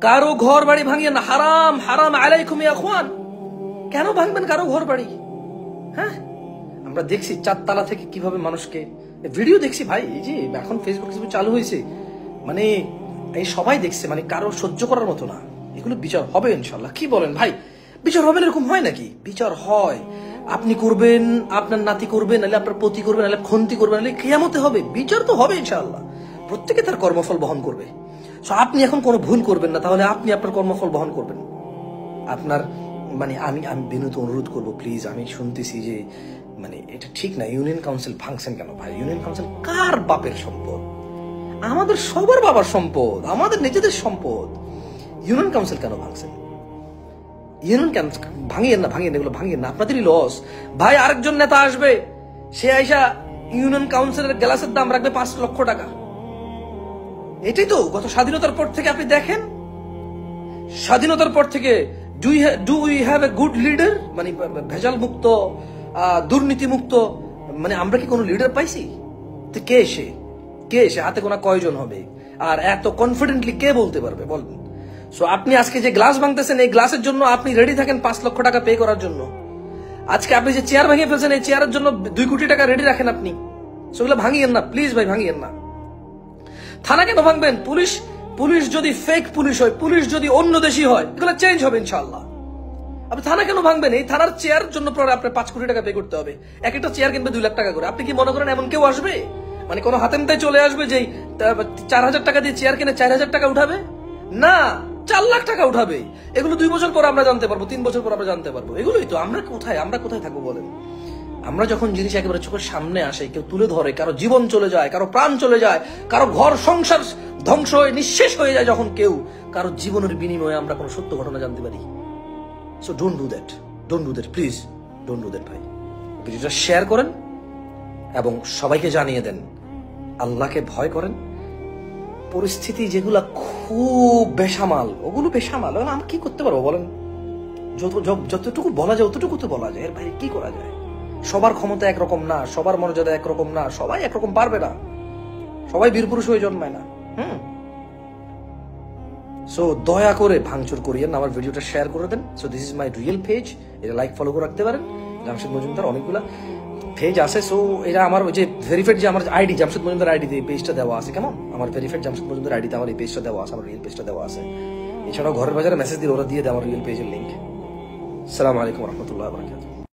কারো ঘর বাড়ি ভাঙিয়ে না, হারাম হারাম আলাইকুম ইয়া আখওয়ান। কেন ভাঙবেন কারো ঘর বাড়ি? হ্যাঁ, আমরা দেখছি 4 তলা থেকে কিভাবে মানুষকে ভিডিও দেখছি ভাই, এই যে এখন ফেসবুক চালু হয়েছে, মানে এই সবাই দেখছে, মানে কারো সহ্য করার মতো না। এগুলো বিচার হবে ইনশাল্লাহ। কি বলেন ভাই, বিচার হবে না? এরকম হয় নাকি? বিচার হয়। আপনি করবেন, আপনার নাতি করবেন, নাহলে আপনার পতি করবেন, নাহলে খন্তি করবেন, নাহলে কিয়ামতে হবে। বিচার তো হবে ইনশাআল্লাহ, প্রত্যেকে তার কর্মফল বহন করবে। আপনি এখন কোনো ভুল করবেন না, তাহলে আপনি আপনার কর্মফল বহন করবেন। আপনার মানে আমি বিনীত অনুরোধ করব, প্লিজ, আমি শুনতেছি যে মানে এটা ঠিক না, ইউনিয়ন কাউন্সিল ভাঙছেন কেন ভাই? ইউনিয়ন কাউন্সিল কার বাপের সম্পদ? আমাদের সবার বাবার সম্পদ, আমাদের নিজেদের সম্পদ। ইউনিয়ন কাউন্সিল কেন ভাঙছেন? ইউনিয়ন ভাঙিয়েন না, এগুলো ভাঙিয়েন না, আপনাদেরই লস ভাই। আরেকজন নেতা আসবে, সে আইসা ইউনিয়ন কাউন্সিলের গ্লাসের দাম রাখবে 5 লক্ষ টাকা। এটাই তো গত স্বাধীনতার পর থেকে আপনি দেখেন, স্বাধীনতার পর থেকে do we have a good leader, মানে ভেজাল মুক্ত, দুর্নীতি মুক্ত, মানে আমরা কি কোনো লিডার পাইছি? তো কে এসে হাতে গোনা কয়জন হবে? আর এত কনফিডেন্টলি কে বলতে পারবে বলেন? সো আপনি আজকে যে গ্লাস ভাঙতেছেন, এই গ্লাসের জন্য আপনি রেডি থাকেন 5 লক্ষ টাকা পে করার জন্য। আজকে আপনি যে চেয়ার ভেঙে ফেলছেন, এই চেয়ারের জন্য 2 কোটি টাকা রেডি রাখেন আপনি। সেগুলো ভাঙিয়েন না প্লিজ ভাই, ভাঙিয়েন না। থানা কেন ভাঙবেন? পুলিশ যদি ফেক পুলিশ হয়, পুলিশ যদি অন্য দেশি হয়, এগুলো চেঞ্জ হবে ইনশাআল্লাহ। আপনি থানা কেন ভাঙবেন? এই থানার চেয়ার জন্য আপনার 5 কোটি টাকা পে করতে হবে। এক একটা চেয়ার কিনবে 2 লাখ টাকা করে। আপনি কি মনে করেন এমন কেউ আসবে? মানে কোনো হাতেমতায় চলে আসবে যে 4000 টাকা দিয়ে চেয়ার কিনে 4000 টাকা উঠাবে? না, 4 লাখ টাকা উঠাবে। এগুলো 2 বছর পর আমরা জানতে পারবো, 3 বছর পর আমরা জানতে পারবো। এগুলোই তো। আমরা কোথায় থাকবো বলেন? আমরা যখন জিনিস একেবারে চোখের সামনে আসে, কেউ তুলে ধরে, কারো জীবন চলে যায়, কারো প্রাণ চলে যায়, কারো ঘর সংসার ধ্বংস হয়ে নিঃশেষ হয়ে যায়, যখন কেউ কারো জীবনের বিনিময়ে আমরা কোনো সত্য ঘটনা জানতে পারি। So don't do that, please don't do that ভাই। ভিডিওটা শেয়ার করেন এবং সবাইকে জানিয়ে দেন, আল্লাহকে ভয় করেন। পরিস্থিতি যেগুলা খুব বেসামাল, ওগুলো বেসামাল, আমরা কি করতে পারবো বলেন? যতটুকু বলা যায় অতটুকু তো বলা যায়, এর বাইরে কি করা যায়? সবার ক্ষমতা একরকম না, সবার মর্যাদা একরকম না, সবাই একরকম পারবে না, সবাই বীরপুরুষ হয়ে জন্মায় না। সো দয়া করে ভাঙচুর করিয়েন না, আমার ভিডিওটা শেয়ার করে দেন। So this is my real page, এটা লাইক ফলো করে রাখতে পারেন। জামশেদ মজুমদার অনেকগুলা পেজ আছে। সো এটা আমার ওই যে ভেরিফাইড যে আমার আইডি জামশেদ মজুমদার আইডি এই পেজটা দেওয়া আছে, কেমন? আমার ভেরিফাইড জামশেদ মজুমদার আইডিতে আমার এই পেজটা দেওয়া আছে, আমার রিয়েল পেজটা দেওয়া আছে। এছাড়াও ঘরের বাজারে মেসেজ দিলে ওরা দিয়ে দেয় আমার রিয়েল পেজের লিঙ্ক। আসসালামু আলাইকুম ওয়া রাহমাতুল্লাহি ওয়া বারাকাতুহু।